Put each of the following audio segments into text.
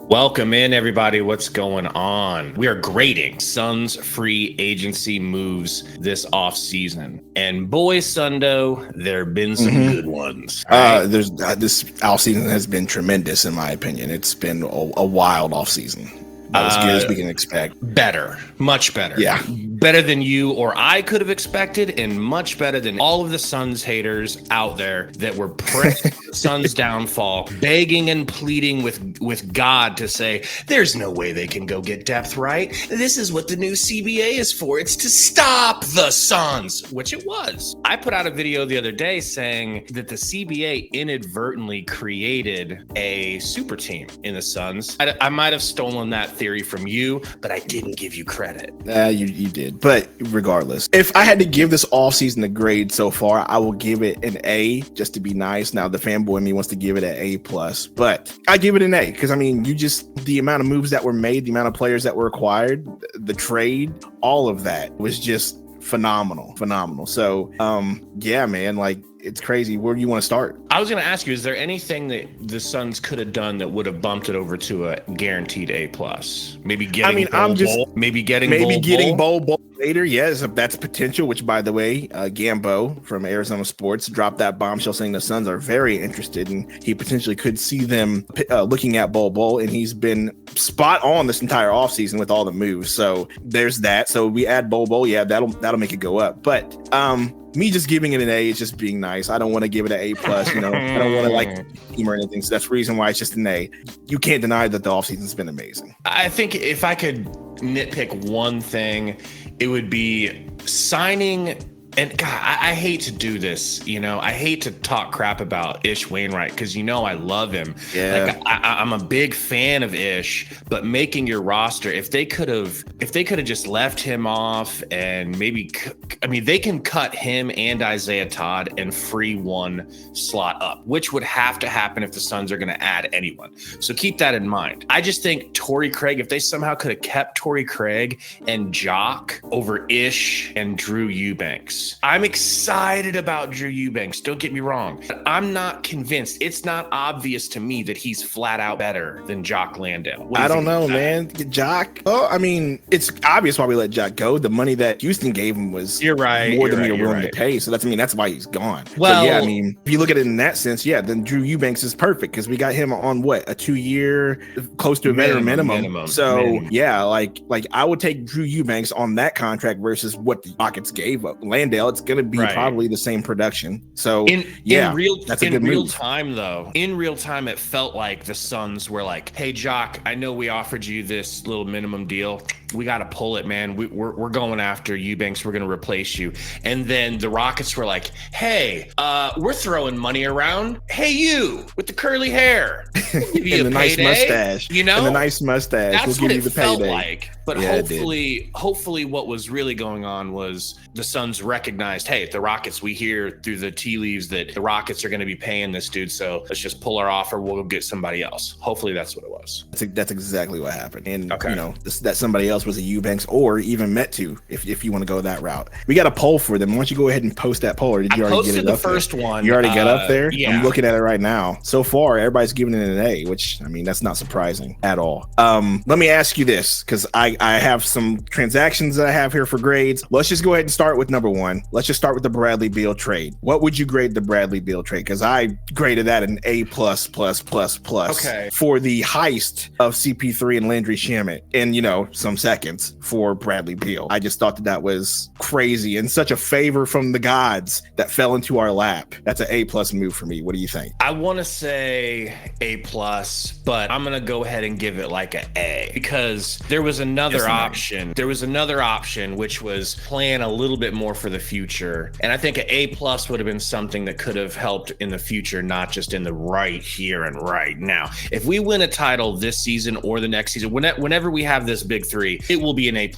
Welcome in, everybody. What's going on? We are grading Suns free agency moves this offseason. And boy, Sundo, there have been some good ones. Right? This offseason has been tremendous, in my opinion. It's been a wild offseason. About as good as we can expect. Better. Much better. Yeah. Better than you or I could have expected, and much better than all of the Suns haters out there that were pressing the Suns' downfall, begging and pleading with God to say, there's no way they can go get depth, right? This is what the new CBA is for. It's to stop the Suns, which it was. I put out a video the other day saying that the CBA inadvertently created a super team in the Suns. I might have stolen that theory from you, but I didn't give you credit. You did. But regardless, if I had to give this offseason a grade so far, I will give it an A just to be nice. Now, the fanboy in me wants to give it an A+, but I give it an A because, I mean, the amount of moves that were made, the amount of players that were acquired, the trade, all of that was just phenomenal. So, yeah, man, like, it's crazy. Where do you want to start? I was going to ask you, is there anything that the Suns could have done that would have bumped it over to a guaranteed A+? Maybe getting getting Bol later. Yes, that's potential, which, by the way, Gambo from Arizona Sports dropped that bombshell saying the Suns are very interested and he potentially could see them looking at Bol, and he's been spot on this entire offseason with all the moves. So there's that. So we add Bol, yeah, that'll make it go up. But me just giving it an A is just being nice. I don't want to give it an A+, I don't want to like team or anything. So that's the reason why it's just an A. You can't deny that the offseason's been amazing. I think if I could nitpick one thing, it would be signing. And God, I hate to do this, I hate to talk crap about Ish Wainwright because I love him. Yeah, like, I'm a big fan of Ish, but making your roster, if they could have just left him off and maybe, they can cut him and Isaiah Todd and free one slot up, which would have to happen if the Suns are going to add anyone. So keep that in mind. I just think Torrey Craig, if they somehow could have kept Torrey Craig and Jock over Ish and Drew Eubanks. I'm excited about Drew Eubanks. Don't get me wrong. But I'm not convinced. It's not obvious to me that he's flat out better than Jock Landale. I don't know, man. Jock. Oh, it's obvious why we let Jock go. The money that Houston gave him was more than we were willing to pay. So that's why he's gone. Well, so, yeah, if you look at it in that sense, yeah, then Drew Eubanks is perfect because we got him on what, a 2-year, close to a veteran minimum. So yeah, like I would take Drew Eubanks on that contract versus what the Rockets gave up. Landale, it's going to be probably the same production. So in real time, it felt like the Suns were like, hey, Jock, I know we offered you this little minimum deal. We got to pull it, man. We're going after Eubanks. We're going to replace you. And then the Rockets were like, hey, we're throwing money around. Hey, you with the curly hair. We'll give you and the nice mustache. And the nice mustache. That's we'll what give you the felt payday. like. But hopefully what was really going on was the Suns recognized, hey, the Rockets, we hear through the tea leaves that the Rockets are going to be paying this dude. So let's just pull our offer. We'll get somebody else. Hopefully that's what it was. That's exactly what happened. And, that somebody else was a Eubanks or even Metu, if you want to go that route. We got a poll for them. Why don't you go ahead and post that poll, or did you already get it up there? I posted the first one. You already got up there? Yeah. I'm looking at it right now. So far, everybody's giving it an A, which, that's not surprising at all. Let me ask you this, because I have some transactions that I have here for grades. Let's just go ahead and start with number one. Let's just start with the Bradley Beal trade. What would you grade the Bradley Beal trade? Because I graded that an A+++++. Okay. For the heist of CP3 and Landry Shamet in, some seconds for Bradley Beal. I just thought that was crazy and such a favor from the gods that fell into our lap. That's an A+ move for me. What do you think? I want to say A+, but I'm going to go ahead and give it like an A because there was another option. There was another option, which was plan a little bit more for the future. And I think an A+ would have been something that could have helped in the future, not just in the right here and right now. If we win a title this season or the next season, whenever we have this big three, it will be an A+.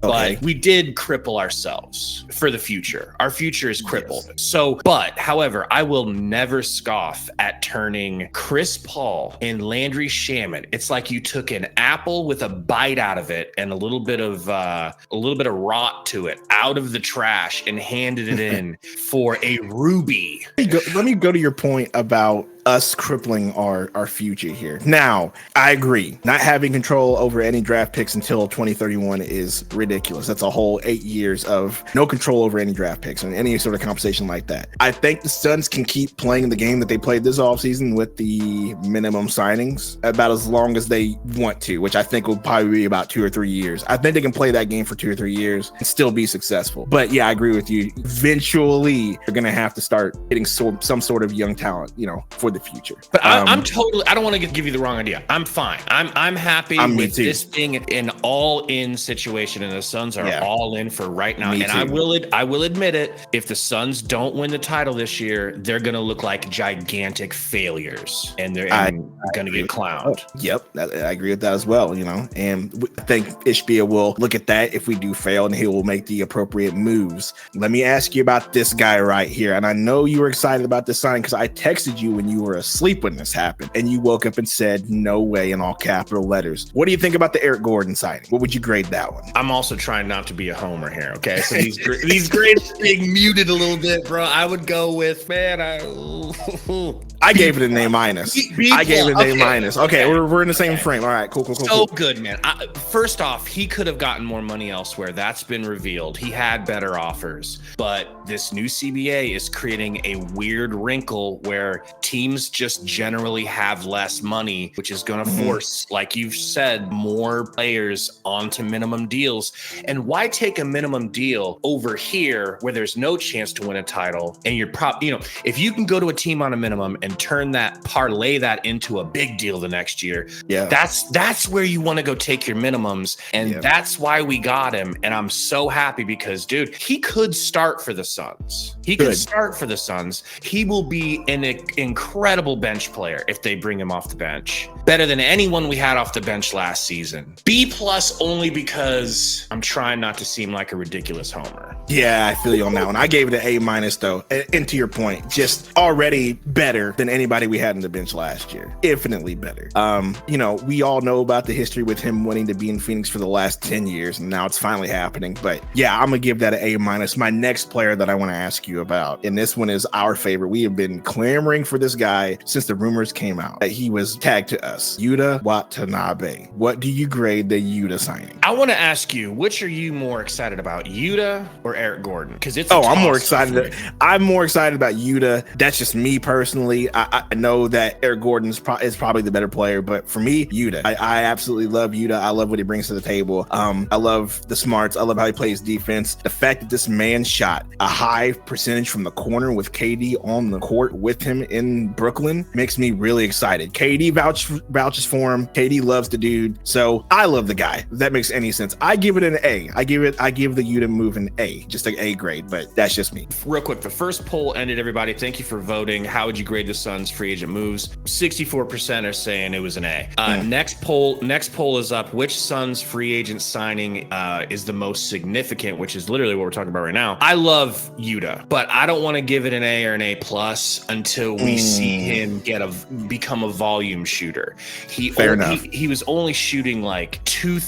Okay. But we did cripple ourselves for the future. Our future is crippled. Yes. So, however, I will never scoff at turning Chris Paul and Landry Shamet. It's like you took an apple with a bite out of it and a little bit of rot to it out of the trash and handed it in for a ruby. Let me go to your point about us crippling our future here. Now, I agree. Not having control over any draft picks until 2031 is ridiculous. That's a whole 8 years of no control over any draft picks and any sort of compensation like that. I think the Suns can keep playing the game that they played this offseason with the minimum signings about as long as they want to, which I think will probably be about 2 or 3 years. I think they can play that game for 2 or 3 years and still be successful. But yeah, I agree with you. Eventually, they're going to have to start getting some sort of young talent, for the future. But I'm totally, I don't want to give you the wrong idea. I'm fine. I'm happy with this being an all-in situation, and the Suns are all in for right now. And I will admit it, if the Suns don't win the title this year, they're going to look like gigantic failures, and they're going to get clowned. Yep, I agree with that as well, and I think Ishbia will look at that if we do fail, and he will make the appropriate moves. Let me ask you about this guy right here, and I know you were excited about this signing because I texted you when you were asleep when this happened, and you woke up and said, no way, in all capital letters. What do you think about the Eric Gordon signing? What would you grade that one? I'm also trying not to be a homer here, okay? So these grades are being muted a little bit, bro. I would go with, I gave it an A minus. I gave it an A minus. Okay, we're in the same frame. All right, cool. So good, man. First off, he could have gotten more money elsewhere. That's been revealed. He had better offers, but this new CBA is creating a weird wrinkle where teams just generally have less money, which is going to force, like you've said, more players onto minimum deals. And why take a minimum deal over here where there's no chance to win a title? And you're if you can go to a team on a minimum and parlay that into a big deal the next year, that's where you want to go take your minimums. And that's why we got him. And I'm so happy because, dude, he could start for the Suns. He will be an incredible bench player if they bring him off the bench. Better than anyone we had off the bench last season. B+ only because I'm trying not to seem like a ridiculous homer. Yeah, I feel you on that one. I gave it an A- though. And to your point, just already better than anybody we had in the bench last year. Infinitely better. We all know about the history with him wanting to be in Phoenix for the last 10 years, and now it's finally happening. But yeah, I'm going to give that an A-. My next player that I want to ask you about, and this one is our favorite. We have been clamoring for this guy since the rumors came out that he was tagged to us. Yuta Watanabe. What do you grade the Yuta signing? I want to ask you, which are you more excited about, Yuta or Eric Gordon? Because I'm more excited. I'm more excited about Yuta. That's just me personally. I know that Eric Gordon is probably the better player, but for me, Yuta. I absolutely love Yuta. I love what he brings to the table. I love the smarts. I love how he plays defense. The fact that this man shot a high percentage from the corner with KD on the court with him in Brooklyn makes me really excited. KD vouches for him. KD loves the dude. So I love the guy. If that makes any sense. I give it an A. I give the Yuta move an A. Just an A grade, but that's just me. Real quick, the first poll ended, everybody. Thank you for voting. How would you grade the Suns free agent moves? 64% are saying it was an A. Next poll is up. Which Suns free agent signing is the most significant, which is literally what we're talking about right now. I love Yuta, but I don't want to give it an A or an A+ until we see him become a volume shooter. He was only shooting like two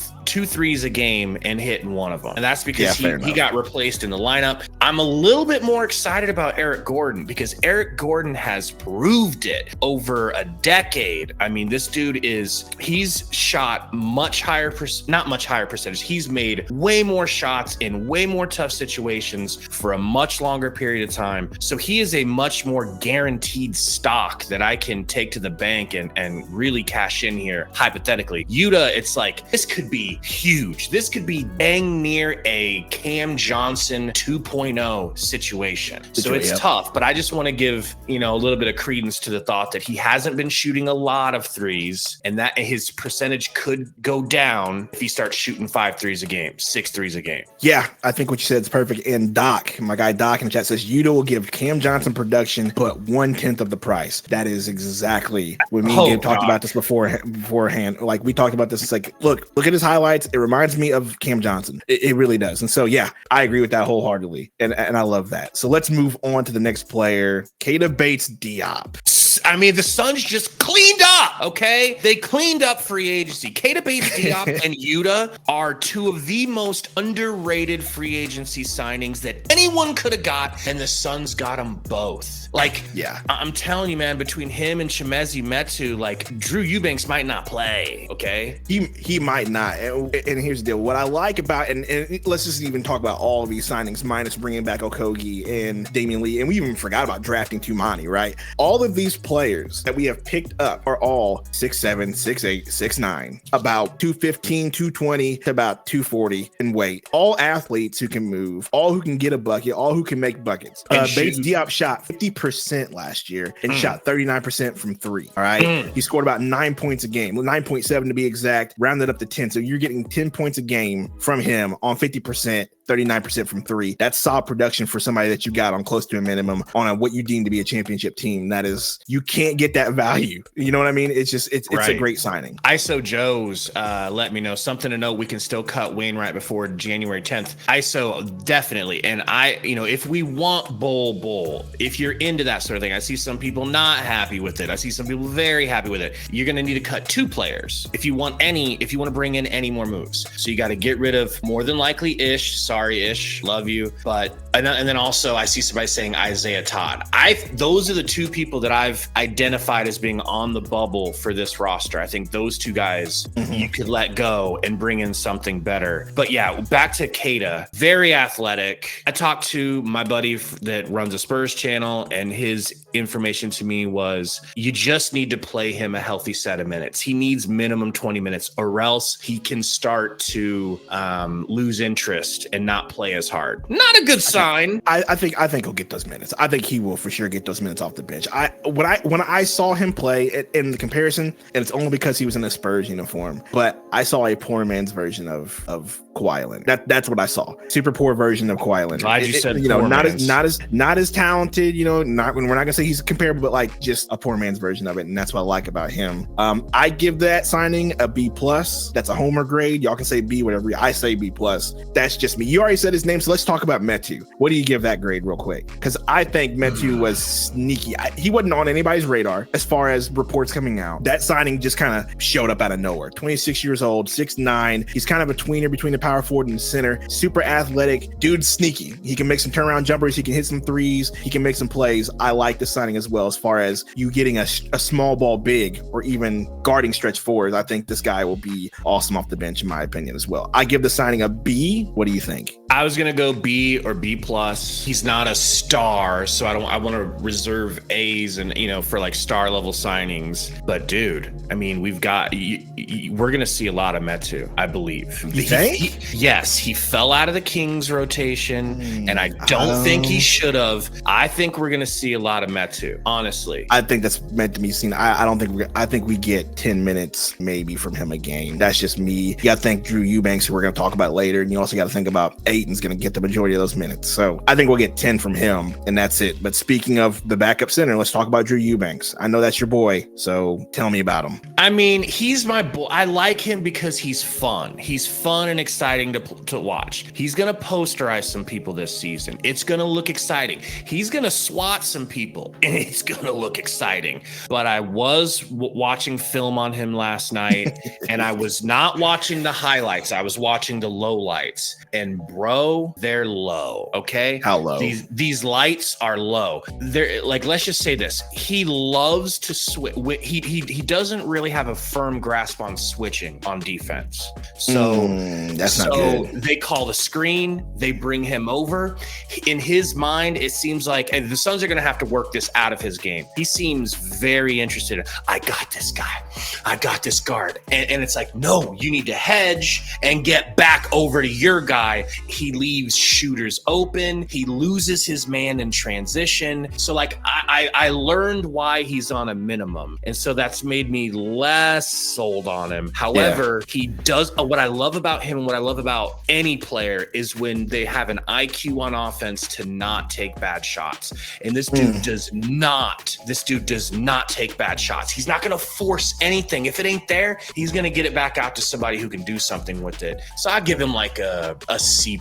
threes a game and hitting one of them. And that's because he got replaced in the lineup. I'm a little bit more excited about Eric Gordon because Eric Gordon has proved it over a decade. I mean, this dude he's shot not much higher percentage. He's made way more shots in way more tough situations for a much longer period of time. So he is a much more guaranteed stock that I can take to the bank and really cash in here, hypothetically. Yuta, it's like, this could be huge. This could be dang near a Cam Johnson 2.0 situation. So it's tough, but I just want to give, a little bit of credence to the thought that he hasn't been shooting a lot of threes and that his percentage could go down if he starts shooting 5 threes a game, 6 threes a game. Yeah, I think what you said is perfect. And Doc, my guy Doc in the chat says Yuta will give Cam Johnson production, but 1/10 of the price. That is exactly when me and Gabe talked about this beforehand. Like we talked about this. It's like, look at his highlights. It reminds me of Cam Johnson. It really does. And so, yeah, I agree with that wholeheartedly. And I love that. So let's move on to the next player, Keita Bates-Diop. the Suns just cleaned up, okay? They cleaned up free agency. Keita Bates-Diop and Yuta are two of the most underrated free agency signings that anyone could have got, and the Suns got them both. Like, yeah, I'm telling you, man, between him and Chimezie Metu, like, Drew Eubanks might not play, okay? He might not. And here's the deal. What I like about, and let's just even talk about all of these signings, minus bringing back Okogi and Damian Lee, and we even forgot about drafting Tumani, right? All of these players that we have picked up are all 6'7", 6'8", 6'9", about 215, 220 to about 240 in weight. All athletes who can move, all who can get a bucket, all who can make buckets. Bates-Diop shot 50% last year and shot 39% from three. All right. He scored about 9 points a game, 9.7 to be exact, rounded up to 10. So you're getting 10 points a game from him on 50%. 39% from three. That's solid production for somebody that you got on close to a minimum on what you deem to be a championship team. That is, you can't get that value. You know what I mean? It's just, it's a great signing. ISO Joe's let me know something to know. We can still cut Wainwright before January 10th. ISO definitely. And if we want Bull, if you're into that sort of thing, I see some people not happy with it. I see some people very happy with it. You're going to need to cut two players if you want to bring in any more moves. So you got to get rid of more than likely Ish. Sorry, Ish, love you. But and then also I see somebody saying Isaiah Todd. Those are the two people that I've identified as being on the bubble for this roster. I think those two guys you could let go and bring in something better. But yeah, back to Keita, very athletic. I talked to my buddy that runs a Spurs channel, and his information to me was you just need to play him a healthy set of minutes. He needs minimum 20 minutes, or else he can start to lose interest and not play as hard. Not a good sign. I think he'll get those minutes. I think he will for sure get those minutes off the bench. When I saw him play in the comparison, and it's only because he was in a Spurs uniform, but I saw a poor man's version of Kawhi Leonard. That's what I saw. Super poor version of Kawhi Leonard. Glad you said not as talented. We're not gonna say he's comparable, but like just a poor man's version of it, and that's what I like about him. I give that signing a B+. That's a homer grade. Y'all can say B, whatever. I say B+. That's just me. You already said his name, so let's talk about Metu. What do you give that grade real quick? Because I think Metu was sneaky. He wasn't on anybody's radar as far as reports coming out. That signing just kind of showed up out of nowhere. 26 years old, 6'9". He's kind of a tweener between the power forward and the center. Super athletic. Dude's sneaky. He can make some turnaround jumpers. He can hit some threes. He can make some plays. I like the signing as well as far as you getting a small ball big or even guarding stretch forwards. I think this guy will be awesome off the bench in my opinion as well. I give the signing a B. What do you think? I was gonna go B or B+. He's not a star, so I want to reserve A's and for like star level signings. But dude, I mean, we're gonna see a lot of Metu, I believe. You think? Yes, he fell out of the Kings rotation, and I don't think he should have. I think we're gonna see a lot of Metu, honestly. I think that's meant to be seen. I think we get 10 minutes maybe from him a game. That's just me. You got to think Drew Eubanks, who we're going to talk about later, and you also got to think about Ayton's going to get the majority of those minutes. So I think we'll get 10 from him, and that's it. But speaking of the backup center, let's talk about Drew Eubanks. I know that's your boy, so tell me about him. I mean, he's my boy. I like him because he's fun. He's fun and exciting to watch. He's going to posterize some people this season. It's going to look exciting. He's going to swat some people, and it's going to look exciting. But I was watching film on him last night, and I was not watching the highlights. I was watching the lowlights. And bro, they're low. Okay. How low? These lights are low. They're like, let's just say this. He loves to switch. He doesn't really have a firm grasp on switching on defense. So that's not good. They call the screen. They bring him over. In his mind, it seems like the Suns are going to have to work this out of his game. He seems very interested. I got this guy. I got this guard. And it's like, no, you need to hedge and get back over to your guy. He leaves shooters open. He loses his man in transition. So like I learned why he's on a minimum. And so that's made me less sold on him. However, he does what I love about him and what I love about any player is when they have an IQ on offense to not take bad shots. And this dude does not take bad shots. He's not going to force anything. If it ain't there, he's going to get it back out to somebody who can do something with it. So I give him like a C+.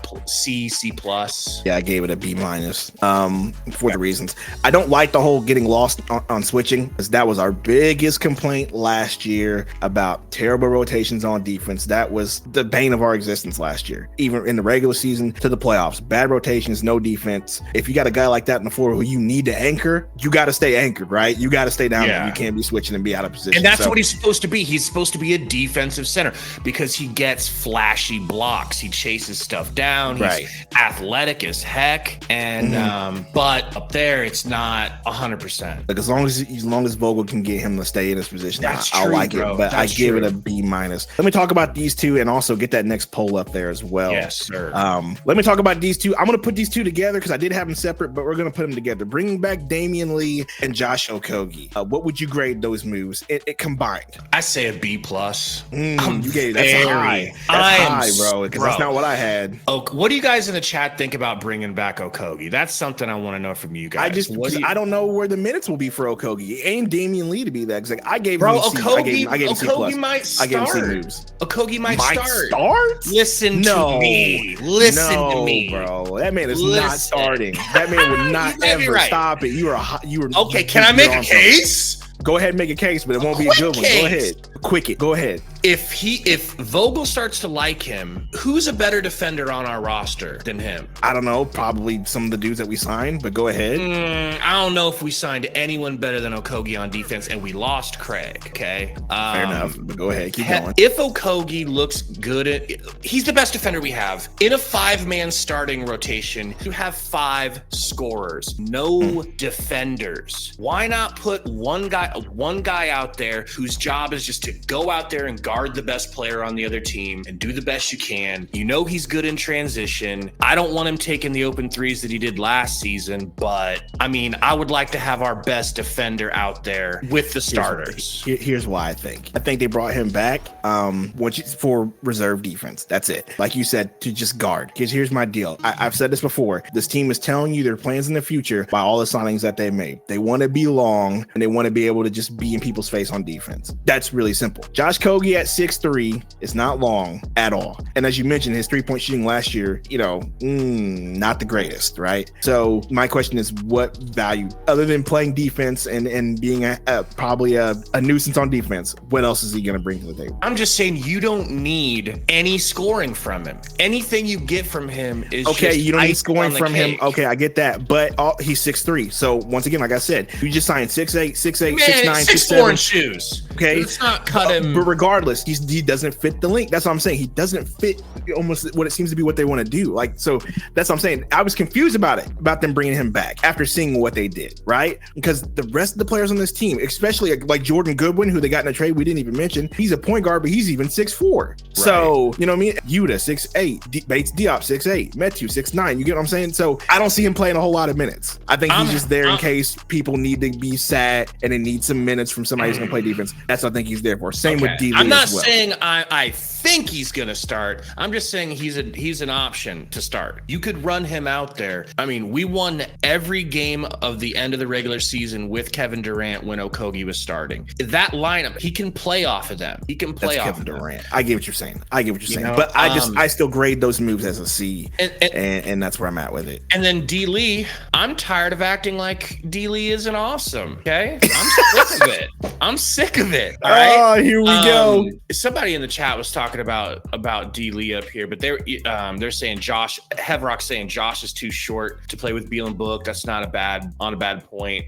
Yeah, I gave it a B- for the reasons. I don't like the whole getting lost on switching, because that was our biggest complaint last year about terrible rotations on defense. That was the bane of our existence last year, even in the regular season to the playoffs. Bad rotations, no defense. If you got a guy like that in the floor who you need to anchor, you got to stay anchored, right? You got to stay down there. You can't be switching and be out of position. And that's what he's supposed to be. He's supposed to be a defensive center because he gets flashy blocks. He chases stuff down. He's athletic as heck. And but up there, it's not 100%. Like as long as Vogel can get him to stay in his position, I'll like it. But I give it a B-. Let me talk about these two and also get that next poll up there as well. Yes, sir. Let me talk about these two. I'm going to put these two together because I did have them separate, but we're going to put them together. Bringing back Damian Lee and Josh Okogie. What would you grade those moves? It combined. I say a B+. You gave that's high. That's high, bro. Because that's not what I had. What do you guys in the chat think about bringing back Okogie? That's something I want to know from you guys. I don't know where the minutes will be for Okogie. Ain't Damian Lee to be that. Like I gave Okogie. I gave him C+. Okogie might start. I gave him C moves. Okogie might start. Listen to me, bro. That man is not starting. That man would not ever stop it. You were okay. Can I make a case? Go ahead and make a case, but it won't be a good one. Go ahead. Quick it. Go ahead. If Vogel starts to like him, who's a better defender on our roster than him? I don't know. Probably some of the dudes that we signed, but go ahead. I don't know if we signed anyone better than Okogie on defense, and we lost Craig. Okay. Fair enough. But go ahead. Keep going. If Okogie looks good, he's the best defender we have. In a 5-man starting rotation, you have 5 scorers, no defenders. Why not put one guy out there whose job is just to go out there and guard the best player on the other team and do the best you can? You know he's good in transition. I don't want him taking the open threes that he did last season, but I mean, I would like to have our best defender out there with the starters. Here's why I think they brought him back for reserve defense. That's it. Like you said, to just guard. Because here's my deal. I've said this before. This team is telling you their plans in the future by all the signings that they made. They want to be long and they want to be able to just be in people's face on defense. That's really simple. Josh Okogie at 6'3" is not long at all. And as you mentioned, his 3-point shooting last year, not the greatest, right? So my question is, what value, other than playing defense and being probably a nuisance on defense, what else is he going to bring to the table? I'm just saying you don't need any scoring from him. Anything you get from him is okay. Just you don't need scoring from cake. him. Okay, I get that. But he's 6'3". So once again, like I said, you just signed 6'8", 6'9", 6'7" shoes. Okay, let's not cut him. But regardless, he doesn't fit the link. That's what I'm saying. He doesn't fit almost what it seems to be what they want to do. Like, so that's what I'm saying. I was confused about them bringing him back after seeing what they did, right? Because the rest of the players on this team, especially like Jordan Goodwin, who they got in a trade we didn't even mention, he's a point guard, but he's even 6'4". Right. So, you know what I mean? Yuta, 6'8", Bates-Diop, 6'8", Metu, 6'9". You get what I'm saying? So I don't see him playing a whole lot of minutes. I think he's just there in case people need to be sat and they need some minutes from somebody who's going to play defense. That's what I think he's there for. Same with D. I'm not saying I think he's gonna start. I'm just saying he's an option to start. You could run him out there. I mean, we won every game of the end of the regular season with Kevin Durant when Okogie was starting. That lineup, he can play off of them. He can play off Kevin of Durant. I get what you're saying. But I still grade those moves as a C, and that's where I'm at with it. And then D. Lee, I'm tired of acting like D. Lee isn't awesome. Okay, I'm sick of it. I'm sick of it. All right. Oh, here we go. Somebody in the chat was talking about D. Lee up here, but they're saying Hevrock's saying Josh is too short to play with Beal and Book. That's not a bad point.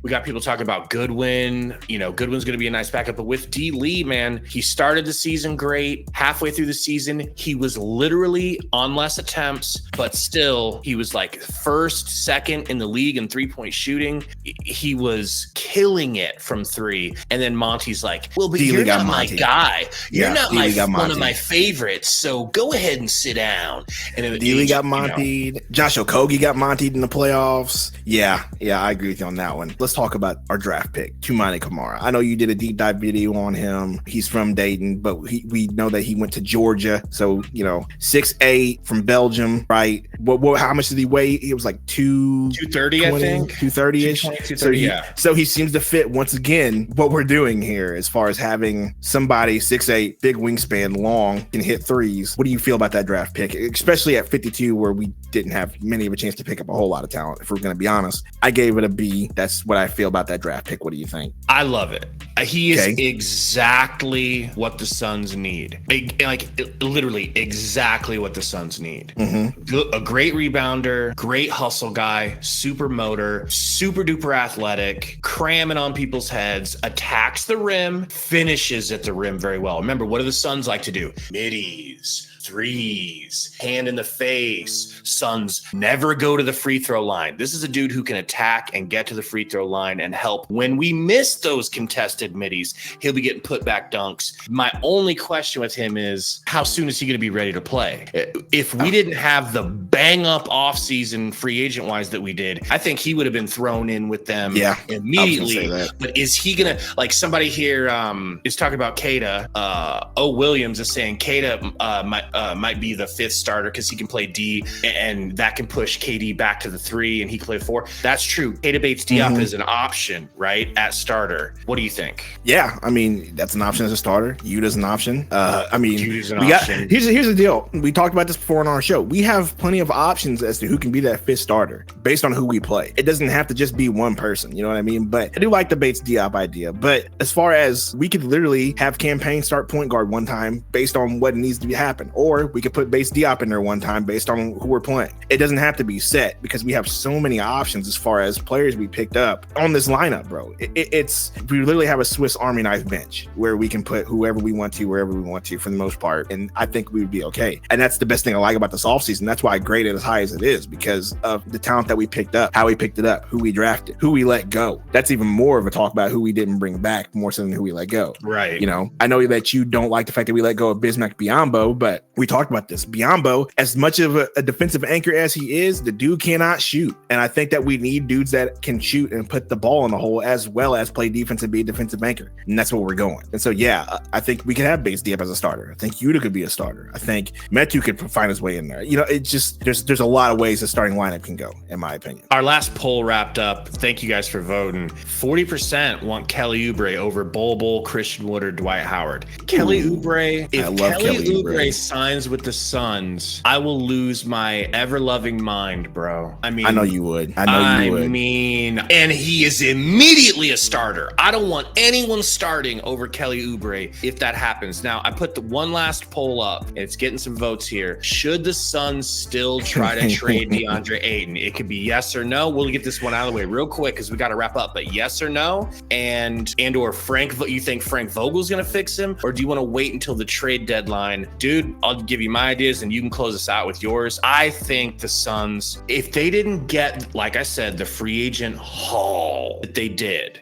We got people talking about Goodwin. Goodwin's going to be a nice backup, but with D. Lee, man, he started the season great. Halfway through the season, he was literally on less attempts, but still he was like first, second in the league in 3-point shooting. He was killing it from 3. And then Monty's like, well, but you're not my guy. You're not my one of my favorites, so go ahead and sit down. And Dealey got Montied. Josh Okogi got Montied in the playoffs. Yeah, I agree with you on that one. Let's talk about our draft pick, Chimezie Camara. I know you did a deep dive video on him. He's from Dayton, but we know that he went to Georgia. So, 6'8" from Belgium, right? How much did he weigh? He was like 230, I think. 230-ish. 230, So he seems to fit once again what we're doing here as far as having somebody 6'8", big wingspan, long, can hit threes. What do you feel about that draft pick, especially at 52, where we didn't have many of a chance to pick up a whole lot of talent? If we're going to be honest, I gave it a B. That's what I feel about that draft pick. What do you think? I love it. He is exactly what the Suns need. Like literally exactly what the Suns need. A great rebounder, great hustle guy, super motor, super duper athletic, cramming on people's heads, attacks the rim, finishes at the rim very well. Remember, what do the Suns like to do? Middies, threes, hand in the face. Suns never go to the free throw line. This is a dude who can attack and get to the free throw line and help. When we miss those contested middies, he'll be getting put back dunks. My only question with him is, how soon is he going to be ready to play? If we didn't have the bang up offseason free agent wise that we did, I think he would have been thrown in with them immediately. But is he going to, like, somebody here is talking about Keita. Williams is saying Keita might be the fifth starter because he can play D and that can push KD back to the 3 and he can play 4. That's true. Keita Bates-Diop is an option, right, at starter. What do you think? Yeah, I mean, that's an option as a starter. Yuta's an option. Yuta's an option. Here's the deal. We talked about this before on our show. We have plenty of options as to who can be that fifth starter based on who we play. It doesn't have to just be one person. You know what I mean? But I do like the Bates-Diop idea. But as far as, we could literally have Campaign start point guard one time based on what needs to happen, or we could put Bates-Diop in there one time based on who we're playing. It doesn't have to be set because we have so many options as far as players we picked up on this lineup, bro. We literally have a Swiss Army knife bench where we can put whoever we want to, wherever we want to, for the most part. And I think we would be okay. And that's the best thing I like about this offseason. That's why I grade it as high as it is, because of the talent that we picked up, how we picked it up, who we drafted, who we let go. That's even more of a talk about who we didn't bring back, more so than who we let go. Right. I know that you don't like the fact that we let go of Bismack Biyombo, but we talked about this. Biyombo, as much of a defensive anchor as he is, the dude cannot shoot. And I think that we need dudes that can shoot and put the ball in the hole as well as play defense and be a defensive anchor. And that's where we're going. And so, yeah, I think we could have Bates-Diop as a starter. I think Yuta could be a starter. I think Metu could find his way in there. It just, there's a lot of ways the starting lineup can go, in my opinion. Our last poll wrapped up. Thank you guys for voting. 40% want Kelly Oubre over Bol, Christian Wood, or Dwight Howard. Kelly Oubre, if Kelly Oubre signs with the Suns, I will lose my ever-loving mind, bro. I mean, I know you would. And he is immediately a starter. I don't want anyone starting over Kelly Oubre if that happens. Now, I put the one last poll up, and it's getting some votes here. Should the Suns still try to trade Deandre Ayton? It could be yes or no. We'll get this one out of the way real quick because we got to wrap up. But yes or no, and or Frank, you think Frank Vogel's going to fix him, or do you want to wait until the trade deadline? Dude, I'll give you my ideas and you can close us out with yours. I think the Suns, if they didn't get, like I said, the free agent haul that they did,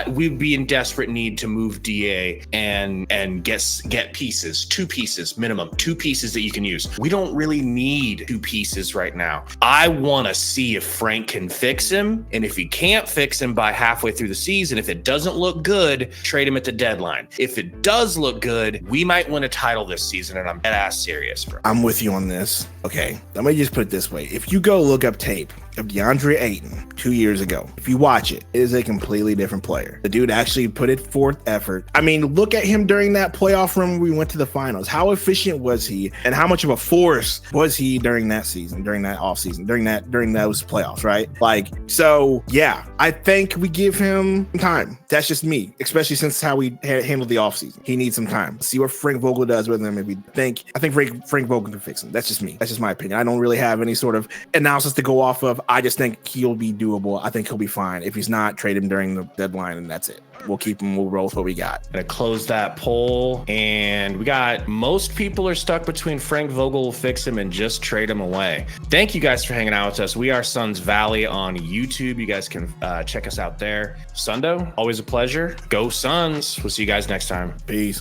we'd be in desperate need to move DA and get pieces, 2 pieces minimum, 2 pieces that you can use. We don't really need 2 pieces right now. I want to see if Frank can fix him, and if he can't fix him by halfway through the season, if it doesn't look good, trade him at the deadline. If it does look good, we might win a title this season, and I'm dead ass serious, bro. I'm with you on this. Okay, let me just put it this way. If you go look up tape of Deandre Ayton 2 years ago, if you watch it, it is a completely different player. The dude actually put it forth effort. I mean, look at him during that playoff run when we went to the finals. How efficient was he, and how much of a force was he during that season, during that offseason, during those playoffs, right? Like, so yeah, I think we give him time. That's just me, especially since how we handled the offseason. He needs some time. See what Frank Vogel does with him. I think Frank Vogel can fix him. That's just me. That's just my opinion. I don't really have any sort of analysis to go off of. I just think he'll be doable. I think he'll be fine. If he's not, trade him during the deadline, and that's it. We'll keep him. We'll roll with what we got. Gonna close that poll, and we got most people are stuck between Frank Vogel will fix him and just trade him away. Thank you guys for hanging out with us. We are Suns Valley on YouTube. You guys can check us out there. Sundo, always a pleasure. Go Suns. We'll see you guys next time. Peace.